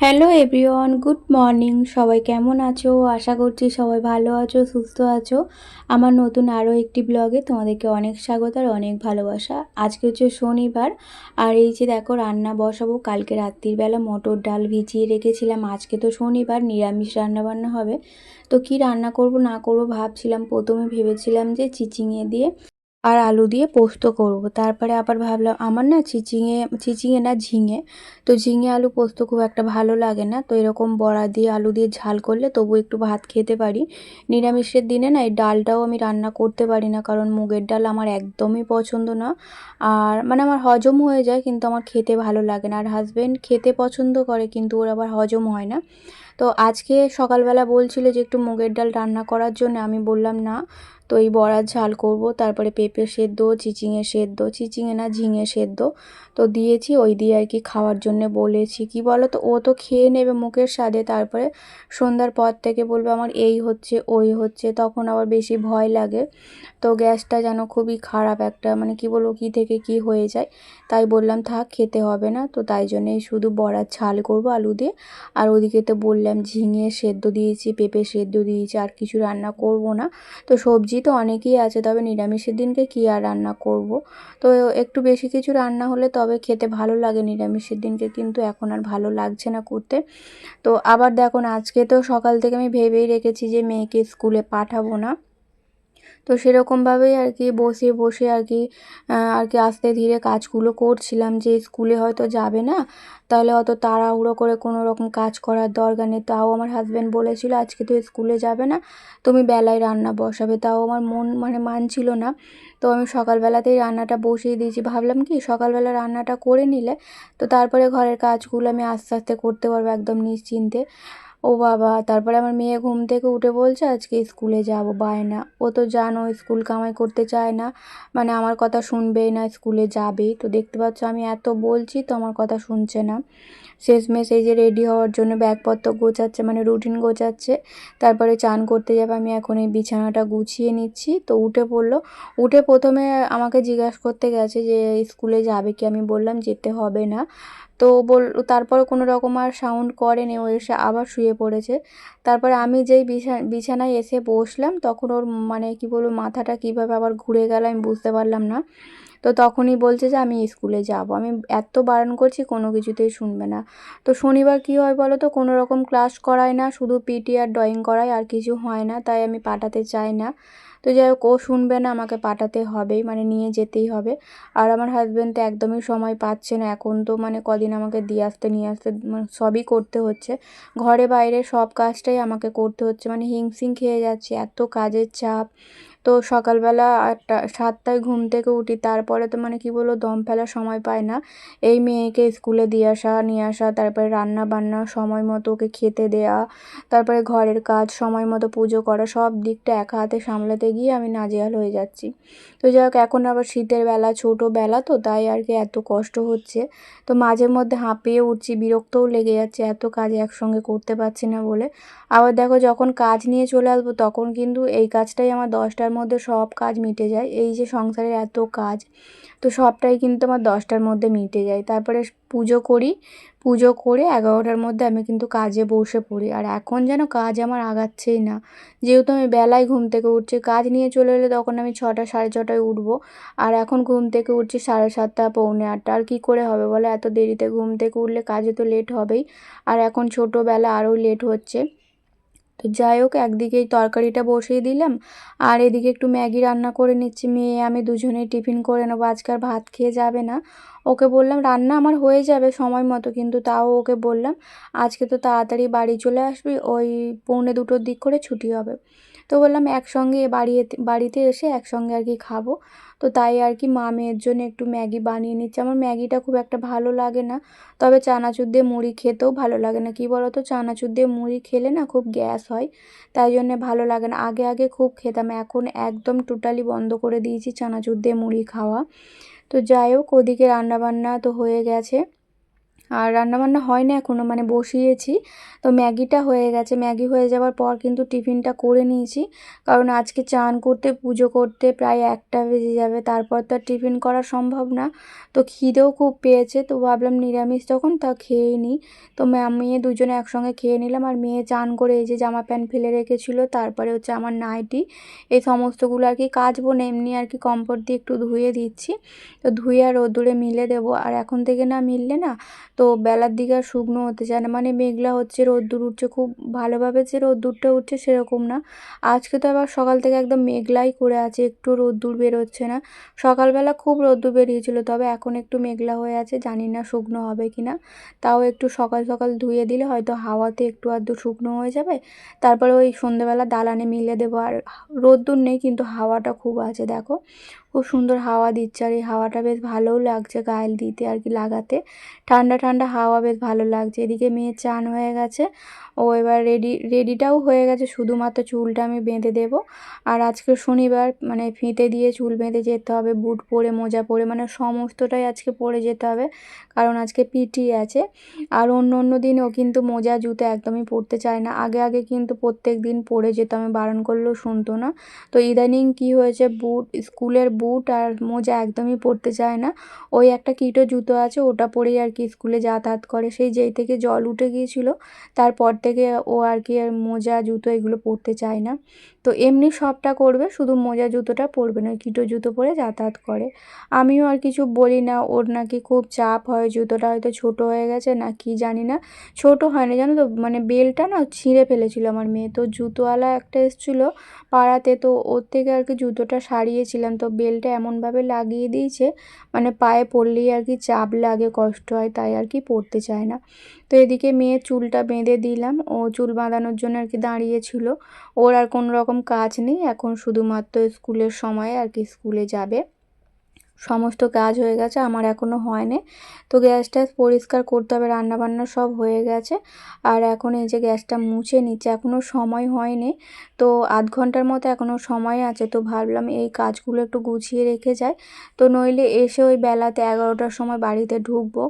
Hello everyone, good morning. সবাই কেমন আছো? আশা করছি সবাই ভালো আছো, সুস্থ আছো। আমার নতুন আরও একটি ব্লগে তোমাদেরকে অনেক স্বাগত আর অনেক ভালোবাসা। আজকে হচ্ছে শনিবার, আর এই যে দেখো রান্না বসাবো। কালকে রাত্রির বেলা মটর ডাল ভিজিয়ে রেখেছিলাম। আজকে তো শনিবার, নিরামিষ রান্নাবান্না হবে। তো কি রান্না করব না করব ভাবছিলাম। প্রথমে ভেবেছিলাম যে চিচিঙে দিয়ে আর আলু দিয়ে পোস্ত করব। তারপরে আবার ভাবলাম আমার না চিচিঙে চিচিঙে না ঝিঙে, তো ঝিঙে আলু পোস্ত খুব একটা ভালো লাগে না। তো এরকম বড়া দিয়ে আলু দিয়ে ঝাল করলে তবু একটু ভাত খেতে পারি। নিরামিষের দিনে না এই ডালটাও আমি রান্না করতে পারি না, কারণ মুগের ডাল আমার একদমই পছন্দ না। আর মানে আমার হজম হয়ে যায় কিন্তু আমার খেতে ভালো লাগে না। আর হাজব্যান্ড খেতে পছন্দ করে কিন্তু ওর আবার হজম হয় না। তো আজকে সকালবেলা বলছিল যে একটু মুগের ডাল রান্না করার জন্য, আমি বললাম না। তো এই বড়ার ঝাল করব, তারপরে পেঁপে সেদ্ধ, চিচিঙে সেদ্ধ, চিচিঙে না ঝিঙে সেদ্ধ তো দিয়েছি। ওই দিয়ে আর কি খাওয়ার জন্য বলেছি। কি বলো তো, ও তো খেয়ে নেবে মুখের স্বাদে, তারপরে সন্ধ্যার পর থেকে বলবে আমার এই হচ্ছে ওই হচ্ছে, তখন আবার বেশি ভয় লাগে। তো গ্যাসটা যেন খুবই খারাপ একটা, মানে কি বলবো কী থেকে কি হয়ে যায়। তাই বললাম থাক, খেতে হবে না। তো তাই জন্যেই শুধু বড়ার ঝাল করব আলু দিয়ে। আর ওদিকে তো বললাম ঝিঙে সেদ্ধ দিয়েছি, পেঁপে সেদ্ধ দিয়েছি, আর কিছু রান্না করব না। তো সবজি তো অনেকই আছে, তবে নিরামিষের দিনকে কী আর রান্না করব। তো একটু বেশি কিছু রান্না হলে তবে খেতে ভালো লাগে নিরামিষের দিনকে, কিন্তু এখন আর ভালো লাগছে না করতে। তো আবার দেখুন, আজকে তো সকাল থেকে আমি ভেবেই রেখেছি যে মেয়েকে স্কুলে পাঠাবো না। তো সেরকমভাবেই আর কি বসে বসে আর কি আস্তে ধীরে কাজগুলো করছিলাম, যে স্কুলে হয়তো যাবে না, তাহলে অত তাড়াহুড়ো করে কোনো রকম কাজ করার দরকার নেই। তাও আমার হাজব্যান্ড বলেছিল আজকে তো স্কুলে যাবে না, তুমি বেলায় রান্না বসাবে। তাও আমার মন মানছিল না। তো আমি সকালবেলাতেই রান্নাটা বসিয়ে দিয়েছি। ভাবলাম কি সকালবেলা রান্নাটা করে নিলে তো তারপরে ঘরের কাজগুলো আমি আস্তে আস্তে করতে পারবো একদম নিশ্চিন্তে। ও বাবা! তারপরে আমার মেয়ে ঘুম থেকে উঠে বলছে আজকে স্কুলে যাব, বায়না। ও তো জানো স্কুল কামাই করতে চায় না, মানে আমার কথা শুনবেই না, স্কুলে যাবেই। তো দেখতে পাচ্ছ আমি এত বলছি তো আমার কথা শুনছে না। শেষমেশ এই যে রেডি হওয়ার জন্য ব্যাগপত্র গোছাচ্ছে, মানে রুটিন গোছাচ্ছে। তারপরে চান করতে যাবে, আমি এখন এই বিছানাটা গুছিয়ে নিচ্ছি। তো উঠে পড়লো। উঠে প্রথমে আমাকে জিজ্ঞাসা করতে গেছে যে স্কুলে যাবে কি, আমি বললাম যেতে হবে না। তো তারপরে কোনো রকম আর সাউন্ড করেনি, ও এসে আবার শুয়ে পড়েছে। তারপরে আমি যেই বিছানায় এসে বসলাম তখন ওর মানে কি বলবো মাথাটা কীভাবে আবার ঘুরে গেল আমি বুঝতে পারলাম না। তো তখনই বলছে যে আমি স্কুলে যাব। আমি এত বারণ করছি কোনো কিছুতেই শুনবে না। তো শনিবার কী হয় বলো তো, কোনো রকম ক্লাস করায় না, শুধু পিটি আর ড্রয়িং করায়, আর কিছু হয় না। তাই আমি পাঠাতে চাই না। তো যাই হোক, ও শুনবে না, আমাকে পাঠাতে হবেই, মানে নিয়ে যেতেই হবে। আর আমার হাজব্যান্ড তো একদমই সময় পাচ্ছে না এখন। তো মানে কদিন আমাকে দিয়ে আসতে নিয়ে আসতে মানে সবই করতে হচ্ছে। ঘরে বাইরে সব কাজটাই আমাকে করতে হচ্ছে, মানে হিমশিম খেয়ে যাচ্ছি, এত কাজের চাপ। তো সকালবেলা 7টায় ঘুম থেকে উঠি, তারপরে তো মানে কি বলবো দম ফেলার সময় পায় না। এই মেয়েকে স্কুলে দিয়ে আসা নিয়ে আসা, তারপরে রান্না বান্না সময় মতো ওকে খেতে দেয়া, তারপরে ঘরের কাজ সময় মতো পুজো করা, সব দিকটা একা হাতে সামলাতে গিয়ে আমি নাজেহাল হয়ে যাচ্ছি। তো যাই হোক, এখন আবার শীতের বেলা, ছোটো বেলা, তো তাই আর কি এত কষ্ট হচ্ছে। তো মাঝে মধ্যে হাঁপিয়ে উঠছি, বিরক্তও লেগে যাচ্ছে এত কাজ একসঙ্গে করতে পারছি না বলে। আবার দেখো যখন কাজ নিয়ে চলে আসবো তখন কিন্তু এই কাজটাই আমার 10টার মধ্যে সব কাজ মিটে যায়। এই যে সংসারের এত কাজ, তো সবটাই কিন্তু আমার 10টার মধ্যে মিটে যায়। তারপরে পুজো করি, পুজো করে 11টার মধ্যে আমি কিন্তু কাজে বসে পড়ি। আর এখন যেন কাজ আমার আগাচ্ছেই না। যেহেতু আমি বেলায় ঘুম থেকে উঠছি, কাজ নিয়ে চলে এলে তখন আমি 6টা 6:30টায় উঠবো। আর এখন ঘুম থেকে উঠছি 7:30 পৌনে 8টা। আর কী করে হবে বলো, এত দেরিতে ঘুম থেকে উঠলে কাজে তো লেট হবেই। আর এখন ছোটোবেলা আরও লেট হচ্ছে। তো যাই হোক, একদিকে এই তরকারিটা বসিয়ে দিলাম, আর এদিকে একটু ম্যাগি রান্না করে নিচ্ছি। মেয়ে আমি দুজনেই টিফিন করে নেবো, আজকে আর ভাত খেয়ে যাবে না। ওকে বললাম রান্না আমার হয়ে যাবে সময় মতো, কিন্তু তাও ওকে বললাম আজকে তো তাড়াতাড়ি বাড়ি চলে আসবি, ওই পৌনে 2টোর দিক করে ছুটি হবে। তো বললাম একসঙ্গে বাড়িতে এসে একসঙ্গে আর কি খাবো। তো তাই আর কি মা মেয়ের জন্য একটু ম্যাগি বানিয়ে নিচ্ছে। আমার ম্যাগিটা খুব একটা ভালো লাগে না, তবে চানাচুর দিয়ে মুড়ি খেতেও ভালো লাগে না। কী বলো তো, চানাচুর দিয়ে মুড়ি খেলে না খুব গ্যাস হয়, তাই জন্যে ভালো লাগে না। আগে আগে খুব খেতাম, এখন একদম টোটালি বন্ধ করে দিয়েছি চানাচুর দিয়ে মুড়ি খাওয়া। তো যাই হোক, ওদিকে রান্নাবান্না তো হয়ে গেছে। আর রান্নাবান্না হয় না এখনও, মানে বসিয়েছি। তো ম্যাগিটা হয়ে গেছে, ম্যাগি হয়ে যাওয়ার পর কিন্তু টিফিনটা করে নিয়েছি, কারণ আজকে চান করতে পুজো করতে প্রায় 1টা বেজে যাবে, তারপর তো আর টিফিন করা সম্ভব না। তো খিদেও খুব পেয়েছে, তো ভাবলাম নিরামিষ তখন তা খেয়েই নিই। তো মেয়ে দুজনে একসঙ্গে খেয়ে নিলাম। আর মেয়ে চান করে এই যে জামা প্যান্ট ফেলে রেখেছিল, তারপরে হচ্ছে আমার নাইটি, এই সমস্তগুলো আর কি কাচবো না, এমনি আর কি কমফোর্ট দিয়ে একটু ধুয়ে দিচ্ছি। তো ধুয়ে আর রোদ্দুরে মিলে দেবো, আর এখন থেকে না মিললে না তো বেলার দিকে আর শুকনো হতে চায় না, মানে মেঘলা হচ্ছে, রোদ্দুর উঠছে, খুব ভালোভাবে যে রোদ্দুরটা উঠছে সেরকম না। আজকে তো আবার সকাল থেকে একদম মেঘলাই করে আছে, একটু রোদ্দুর বেরোচ্ছে না। সকালবেলা খুব রোদ্দুর বেরিয়েছিল, তবে এখন একটু মেঘলা হয়ে আছে, জানি না শুকনো হবে কি না। তাও একটু সকাল সকাল ধুয়ে দিলে হয়তো হাওয়াতে একটু আধটু শুকনো হয়ে যাবে। তারপরে ওই সন্ধেবেলা দালানে মিলে দেবো। আর রোদ্দুর নেই কিন্তু হাওয়াটা খুব আছে, দেখো খুব সুন্দর হাওয়া দিচ্ছে, আর এই হাওয়াটা বেশ ভালোও লাগছে গায়ে দিতে আর কি লাগাতে। ঠান্ডা ঠান্ডা হাওয়া, বেশ ভালো লাগছে। এদিকে মেয়ের চান হয়ে গেছে, ও এবার রেডিটাও হয়ে গেছে, শুধুমাত্র চুলটা আমি বেঁধে দেবো। আর আজকে শনিবার, মানে ফিতে দিয়ে চুল বেঁধে যেতে হবে, বুট পরে মোজা পরে, মানে সমস্তটাই আজকে পরে যেতে হবে, কারণ আজকে পিটি আছে। আর অন্য অন্য দিনও কিন্তু মোজা জুতো একদমই পরতে চায় না, আগে আগে কিন্তু প্রত্যেক দিন পরে যেত, আমি বারণ করলেও শুনতো না। তো ইদানিং কি হয়েছে, বুট, স্কুলের বুট আর মোজা একদমই পরতে চায় না। ওই একটা কিটো জুতো আছে, ওটা পরেই আর কি স্কুলে যাতায়াত করে, সেই যেই থেকে জল উঠে গিয়েছিল তারপর থেকে ও আর কি আর মোজা জুতো এগুলো পরতে চায় না। তো এমনি সবটা করবে, শুধু মোজা জুতোটা পরবে না, কিটো জুতো পরে যাতায়াত করে। আমিও আর কিছু বলি না, ওর নাকি খুব চাপ হয়, জুতোটা হয়তো ছোট হয়ে গেছে না কি জানি না। ছোট হয়নি জানো তো, মানে বেলটা না ছিঁড়ে ফেলেছিল আমার মেয়ে, তো জুতোওয়ালা একটা এসেছিলো পাড়াতে, তো ওর থেকে আর কি জুতোটা সারিয়েছিলাম, তো বেলটা এমনভাবে লাগিয়ে দিয়েছে মানে পায়ে পড়লেই আর কি চাপ লাগে, কষ্ট হয়, তাই আর কি পরতে চায় না। তো এদিকে মেয়ের চুলটা বেঁধে দিলাম, ও চুল বাঁধানোর জন্য আর কি দাঁড়িয়েছিল। ওর আর কোনো রকম কাজ নেই এখন, শুধুমাত্র স্কুলের সময় আর কি স্কুলে যাবে। সমস্ত কাজ হয়ে গেছে, আমার এখনও হয়নি। তো গ্যাস ট্যাস পরিষ্কার করতে হবে, রান্নাবান্না সব হয়ে গেছে। আর এখন এই যে গ্যাসটা মুছে নিচ্ছে, এখনও সময় হয়নি, তো আধ ঘন্টার মতো এখনও সময় আছে। তো ভাবলাম এই কাজগুলো একটু গুছিয়ে রেখে যাই, তো নইলে এসে ওই বেলাতে 11টার সময় বাড়িতে ঢুকবো,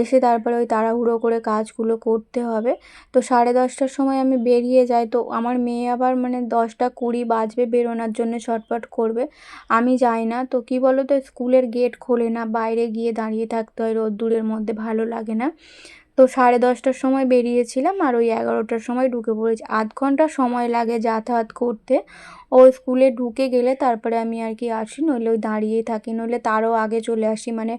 এসে তারপরে ওই তাড়াহুড়ো করে কাজগুলো করতে হবে। তো 10:30টার সময় আমি বেরিয়ে যাই, তো আমার মেয়ে আবার মানে 10টা 20 বাজবে বেরোনোর জন্য ছটফট করবে, আমি যাই না। তো কি বলো তো, স্কুলের গেট খোলে না, বাইরে গিয়ে দাঁড়িয়ে থাকতে হয় রোদ্দুরের মধ্যে, ভালো লাগে না। তো 10:30টার সময় বেরিয়েছিলাম, আর ওই 11টার সময় ঢুকে পড়েছি, আধ ঘন্টা সময় লাগে যাতায়াত করতে। ও স্কুলে ঢুকে গেলে তারপরে আমি আর কি আসি, নইলে ওই দাঁড়িয়েই থাকি, নইলে তারও আগে চলে আসি, মানে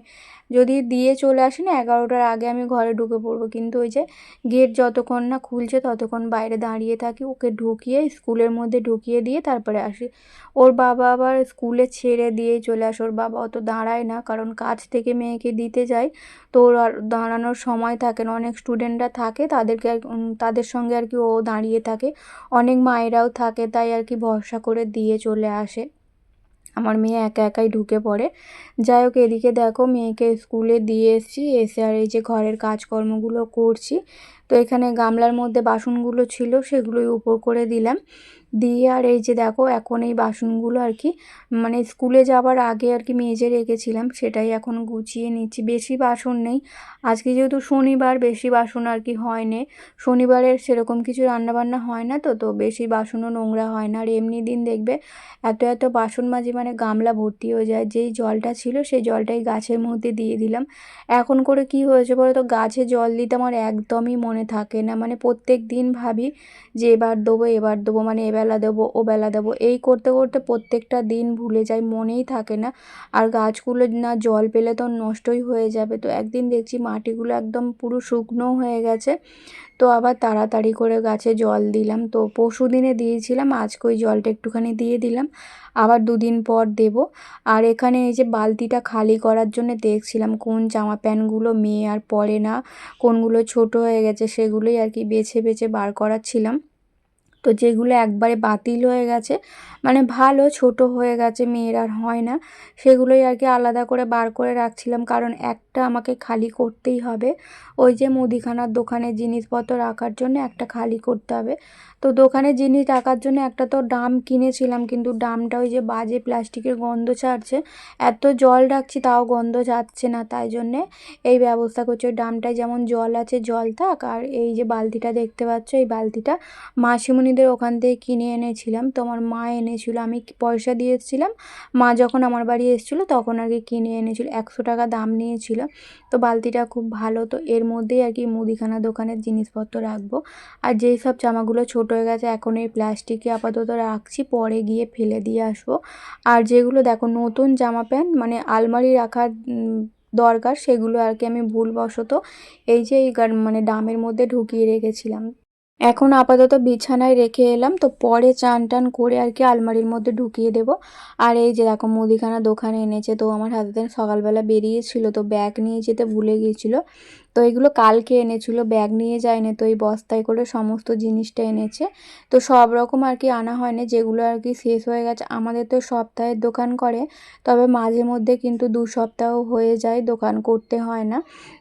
যদি দিয়ে চলে আসি না 11টার আগে আমি ঘরে ঢুকে পড়বো, কিন্তু ওই যে গেট যতক্ষণ না খুলছে ততক্ষণ বাইরে দাঁড়িয়ে থাকি, ওকে ঢুকিয়ে স্কুলের মধ্যে ঢুকিয়ে দিয়ে তারপরে আসি। ওর বাবা আবার স্কুলে ছেড়ে দিয়েই চলে আসে, ওর বাবা অত দাঁড়ায় না, কারণ কাজ থেকে মেয়েকে দিতে যায়, তো ওর আর দাঁড়ানোর সময় থাকে না, অনেক স্টুডেন্টরা থাকে, তাদেরকে তাদের সঙ্গে আর কি ও দাঁড়িয়ে থাকে, অনেক মায়েরাও থাকে, তাই আর কি ভরসা করে দিয়ে চলে আসে। আমার মেয়ে একা একাই ঢুকে পড়ে। যাই হোক, এদিকে দেখো মেয়েকে স্কুলে দিয়ে এসেছি, এসে আর এই যে ঘরের কাজকর্মগুলো করছি। তো এখানে গামলার মধ্যে বাসনগুলো ছিল, সেগুলোই উপর করে দিলাম, দিয়ে আর এই যে দেখো এখন এই বাসনগুলো আর কি মানে স্কুলে যাবার আগে আর কি মেজে রেখেছিলাম, সেটাই এখন গুছিয়ে নিচ্ছি। বেশি বাসন নেই, আজকে যেহেতু শনিবার বেশি বাসন আর কি হয়নি, শনিবারের সেরকম কিছু রান্নাবান্না হয় না, তো তো বেশি বাসনও নোংরা হয় না। আর এমনি দিন দেখবে এত এত বাসন মাজি মানে গামলা ভর্তি হয়ে যায়, যেই জলটা ছিল সেই জলটাই গাছের মধ্যে দিয়ে দিলাম। এখন করে কি হয়েছে বলো তো, গাছে জল দিতে আমার একদমই মনে থাকে না, মানে প্রত্যেক দিন ভাবি যে এবার দেবো এবার দেবো, মানে এবেলা দেবো ওবেলা দেবো, এই করতে করতে প্রত্যেকটা দিন ভুলে যাই, মনেই থাকে না। আর গাছগুলো না জল পেলে তো নষ্টই হয়ে যাবে। তো একদিন দেখছি মাটিগুলো একদম পুরো শুকনো হয়ে গেছে, তো আবার তাড়াতাড়ি করে গাছে জল দিলাম। তো পরশু দিনে দিয়েছিলাম, আজকে ওই জলটা একটুখানি দিয়ে দিলাম, আবার 2 দিন পর দেব। আর এখানে এই যে বালতিটা খালি করার জন্য দেখছিলাম কোন জামা প্যান্টগুলো মেয়ে আর পরে না, কোনগুলো ছোট হয়ে গেছে, সেগুলোই আর কি বেছে বেছে বার করাচ্ছিলাম। তো যেগুলো একবারে বাতিল হয়ে গেছে, মানে ভালো ছোট হয়ে গেছে, মেয়ের আর হয় না, সেগুলোই আর কি আলাদা করে বার করে রাখছিলাম, কারণ একটা আমাকে খালি করতেই হবে। ওই যে মুদিখানার দোকানে জিনিসপত্র রাখার জন্য একটা খালি করতে হবে। তো দোকানে জিনিস রাখার জন্য একটা তো ড্রাম কিনেছিলাম, কিন্তু ড্রামটা ওই যে বাজে প্লাস্টিকের গন্ধ ছাড়ছে, এত জল রাখছি তাও গন্ধ যাচ্ছে না, তাই জন্যে এই ব্যবস্থা করছি। ওই ড্রামটায় যেমন জল আছে জল থাক, আর এই যে বালতিটা দেখতে পাচ্ছ, এই বালতিটা মাসিমণিদের ওখান থেকে কিনে এনেছিলাম। তো আমার মা এনেছিল, আমি পয়সা দিয়ে এসেছিলাম, মা যখন আমার বাড়ি এসেছিলো তখন আর কি কিনে এনেছিল, 100 টাকা দাম নিয়েছিল। তো বালতিটা খুব ভালো। তো এর মধ্যেই আর কি মুদিখানা দোকানের জিনিসপত্র রাখবো। আর যেই সব জামাগুলো ছোট হয়ে গেছে এখন এই প্লাস্টিকে আপাতত রাখছি, পরে গিয়ে ফেলে দিয়ে আসবো। আর যেগুলো দেখো নতুন জামা প্যান্ট মানে আলমারি রাখার দরকার, সেগুলো আর কি আমি ভুলবশত এই যে এই মানে ডামের মধ্যে ঢুকিয়ে রেখেছিলাম। এখন আপাতত বিছানায় রেখে এলাম, তো পরে চান টান করে আর কি আলমারির মধ্যে ঢুকিয়ে দেব। আর এই যে দেখো মুদিখানা দোকানে এনেছে, তো আমার হাজবেন্ড সকালবেলা বেরিয়েছিল, তো ব্যাগ নিয়ে যেতে ভুলে গিয়েছিল। তো এগুলো কালকে এনেছিল, ব্যাগ নিয়ে যায়নি, তো এই বস্তায় করে সমস্ত জিনিসটা এনেছে। তো সব রকম আর কি আনা হয়নি, যেগুলো আর কি শেষ হয়ে গেছে। আমাদের তো সপ্তাহের দোকান করে, তবে মাঝে মধ্যে কিন্তু 2 সপ্তাহ হয়ে যায়, দোকান করতে হয় না।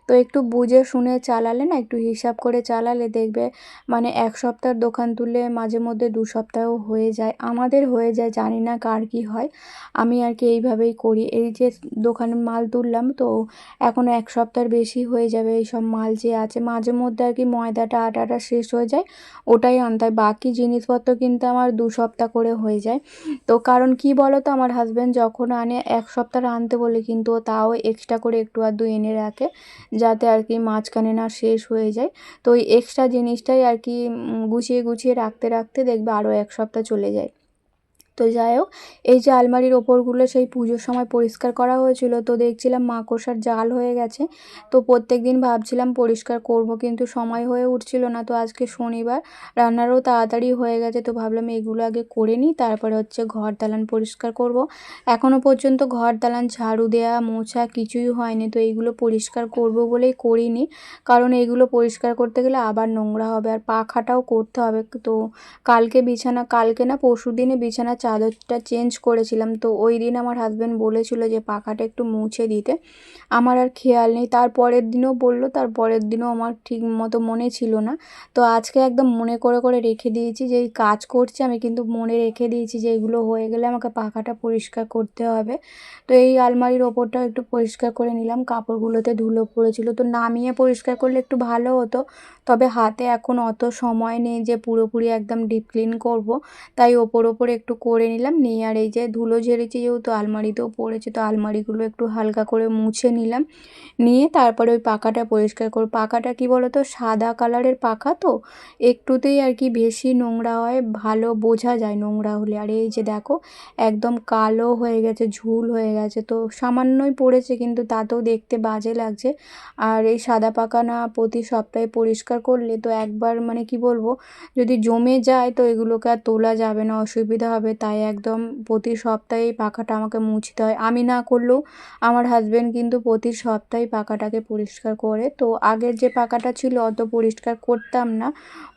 তো একটু বুঝে শুনে চালালে না, একটু হিসাব করে চালালে দেখবে মানে 1 সপ্তাহের দোকান তুললে মাঝে মধ্যে 2 সপ্তাহ হয়ে যায়, আমাদের হয়ে যায়, জানি না কার কী হয়। আমি আর কি এইভাবেই করি। এই যে দোকানে মাল তুললাম, তো এখনও 1 সপ্তাহের বেশি হয়ে যাবে এইসব মাল যে আছে। মাঝে মধ্যে আর কি ময়দাটা আটাটা শেষ হয়ে যায়, ওটাই আনতে হয়, বাকি জিনিসপত্র কিন্তু আমার 2 সপ্তাহ করে হয়ে যায়। তো কারণ কি বলো তো, আমার হাজব্যান্ড যখন আনে 1 সপ্তাহ আনতে বলে, কিন্তু ও তাও এক্সট্রা করে একটু আধটু এনে রাখে, যাতে আর কি মাঝখানে না শেষ হয়ে যায়। তো ওই এক্সট্রা জিনিসটাই আর কি গুছিয়ে গুছিয়ে রাখতে রাখতে দেখবে আরও 1 সপ্তাহ চলে যায়। তো যাই হোক, এই যে আলমারির ওপরগুলো সেই পুজোর সময় পরিষ্কার করা হয়েছিল, তো দেখছিলাম মাকড়সার জাল হয়ে গেছে। তো প্রত্যেক দিন ভাবছিলাম পরিষ্কার করব, কিন্তু সময় হয়ে উঠছিল না। তো আজকে শনিবার, রান্নারও তাড়াতাড়ি হয়ে গেছে, তো ভাবলাম এগুলো আগে করে নিই, তারপরে হচ্ছে ঘর দালান পরিষ্কার করব। এখনও পর্যন্ত ঘর দালান ঝাড়ু দেওয়া মোছা কিছুই হয়নি, তো এইগুলো পরিষ্কার করব বলেই করিনি, কারণ এইগুলো পরিষ্কার করতে গেলে আবার নোংরা হবে, আর পাখাটাও করতে হবে। তো কালকে না পরশুদিনে বিছানার চাদরটা চেঞ্জ করেছিলাম, তো ওই দিন আমার হাজব্যান্ড বলেছিল যে পাখাটা একটু মুছে দিতে, আমার আর খেয়াল নেই। তারপরের দিনও বললো, তারপরের দিনও আমার ঠিক মতো মনে ছিল না। তো আজকে একদম মনে করে করে রেখে দিয়েছি, যে এই কাজ করছি আমি কিন্তু মনে রেখে দিয়েছি যে এগুলো হয়ে গেলে আমাকে পাখাটা পরিষ্কার করতে হবে। তো এই আলমারির ওপরটাও একটু পরিষ্কার করে নিলাম, কাপড়গুলোতে ধুলো পড়েছিল, তো নামিয়ে পরিষ্কার করলে একটু ভালো হতো। তবে হাতে এখন অত সময় নেই যে পুরোপুরি একদম ডিপ ক্লিন করব, তাই ওপর ওপর একটু করে নিলাম। নিয়ে আর এই যে ধুলো ঝেড়েছি যেহেতু আলমারিতেও পড়েছে, তো আলমারিগুলো একটু হালকা করে মুছে নিলাম। নিয়ে তারপরে ওই পাখাটা পরিষ্কার করব। পাখাটা কি বলো তো, সাদা কালারের পাখা, তো একটুতেই আর কি বেশি নোংরা হয়, ভালো বোঝা যায় নোংরা হলে। আর এই যে দেখো একদম কালো হয়ে গেছে, ঝুল হয়ে গেছে, তো সামান্যই পড়েছে কিন্তু তাতেও দেখতে বাজে লাগছে। আর এই সাদা পাখা না প্রতি সপ্তাহে পরিষ্কার করলে তো একবার মানে কি বলবো, যদি জমে যায় তো এগুলোকে আর তোলা যাবে না, অসুবিধা হবে, তাই একদম প্রতি সপ্তাহে পাখাটা আমাকে মুছতে হয়। আমি না করলেও আমার হাজবেন্ড কিন্তু প্রতি সপ্তাহে পাখাটাকে পরিষ্কার করে। তো আগের যে পাখাটা ছিল অত পরিষ্কার করতাম না,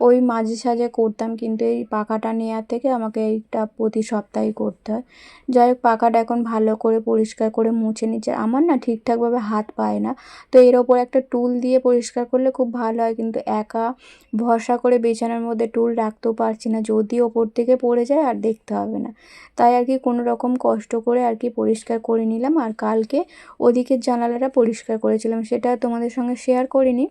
ওই মাঝে সাঝে করতাম, কিন্তু এই পাখাটা নেওয়ার থেকে আমাকে এইটা প্রতি সপ্তাহে করতে হয়। যাই হোক, পাখাটা এখন ভালো করে পরিষ্কার করে মুছে নিচ্ছে। আমার না ঠিকঠাকভাবে হাত পায় না, তো এর ওপর একটা টুল দিয়ে পরিষ্কার করলে খুব ভালো হয়, কিন্তু একা ভরসা করে বিছানার মধ্যে টুল রাখতেও পারছি না, যদি ওপর থেকে পড়ে যায় আর দেখতে হবে না। তাই আর কি কোনো রকম কষ্ট করে আর কি পরিষ্কার করে নিলাম। আর কালকে ওদিকের জানালাটা পরিষ্কার করেছিলাম, সেটা তোমাদের সঙ্গে শেয়ার করিনি,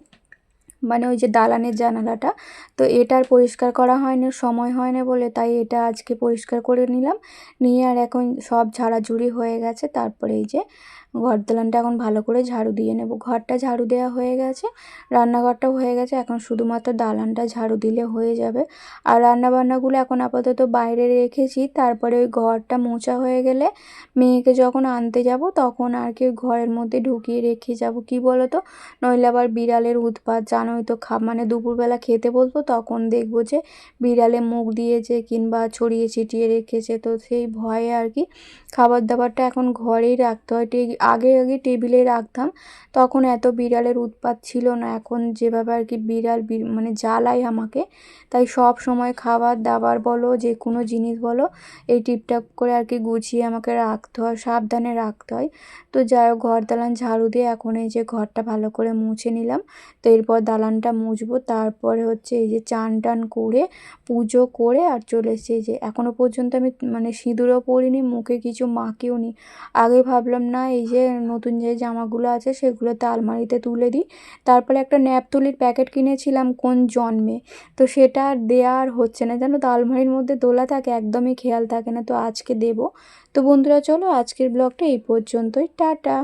মানে ওই যে দালানের জানালাটা। তো এটার পরিষ্কার করা হয়নি, সময় হয় না বলে, তাই এটা আজকে পরিষ্কার করে নিলাম। নিয়ে আর এখন সব ঝাড়াঝুড়ি হয়ে গেছে, তারপরে এই যে ঘর দালানটা এখন ভালো করে ঝাড়ু দিয়ে নেব। ঘরটা ঝাড়ু দেওয়া হয়ে গেছে, রান্নাঘরটাও হয়ে গেছে, এখন শুধুমাত্র দালানটা ঝাড়ু দিলে হয়ে যাবে। আর রান্নাবান্নাগুলো এখন আপাতত বাইরে রেখেছি, তারপরে ওই ঘরটা মোছা হয়ে গেলে মেয়েকে যখন আনতে যাব তখন আর কি ঘরের মধ্যে ঢুকিয়ে রেখে যাব। কি বলো তো, নইলে আবার বিড়ালের উৎপাত, জানোই তো, মানে দুপুরবেলা খেতে বসবো তখন দেখবো যে বিড়ালে মুখ দিয়েছে কিংবা ছড়িয়ে ছিটিয়ে রেখেছে, তো সেই ভয়ে আর কি খাবার দাবারটা এখন ঘরেই রাখতে হয়। ঠিক আগে আগে টেবিলে রাখতাম, তখন এত বিড়ালের উৎপাত ছিল না। এখন যেভাবে আর কি বিড়াল মানে জ্বালায় আমাকে, তাই সব সময় খাবার দাবার বলো, যে কোনো জিনিস বলো, এই টিপটাপ করে আর কি গুছিয়ে আমাকে রাখতে হয়, সাবধানে রাখতে হয়। তো যাই হোক, ঘর দালান ঝাড়ু দিয়ে এখন এই যে ঘরটা ভালো করে মুছে নিলাম। তো এরপর দালানটা মুছবো, তারপরে হচ্ছে এই যে চান টান করে পুজো করে আর চলে এসেছি। এই যে এখনও পর্যন্ত আমি মানে সিঁদুরও পরিনি, মুখে কিছু মাখিও নি। আগে ভাবলাম না, এই যে নতুন যে জামাগুলো আছে সেগুলোতে আলমারিতে তুলে দিই। তারপরে একটা ন্যাপথলির প্যাকেট কিনেছিলাম কোন জন্মে, তো সেটা আর দেওয়া আর হচ্ছে না, জানো তো আলমারির মধ্যে তোলা থাকে, একদমই খেয়াল থাকে না। তো আজকে দেবো। তো বন্ধুরা চলো, আজকের ব্লগটা এই পর্যন্তই, টাটা।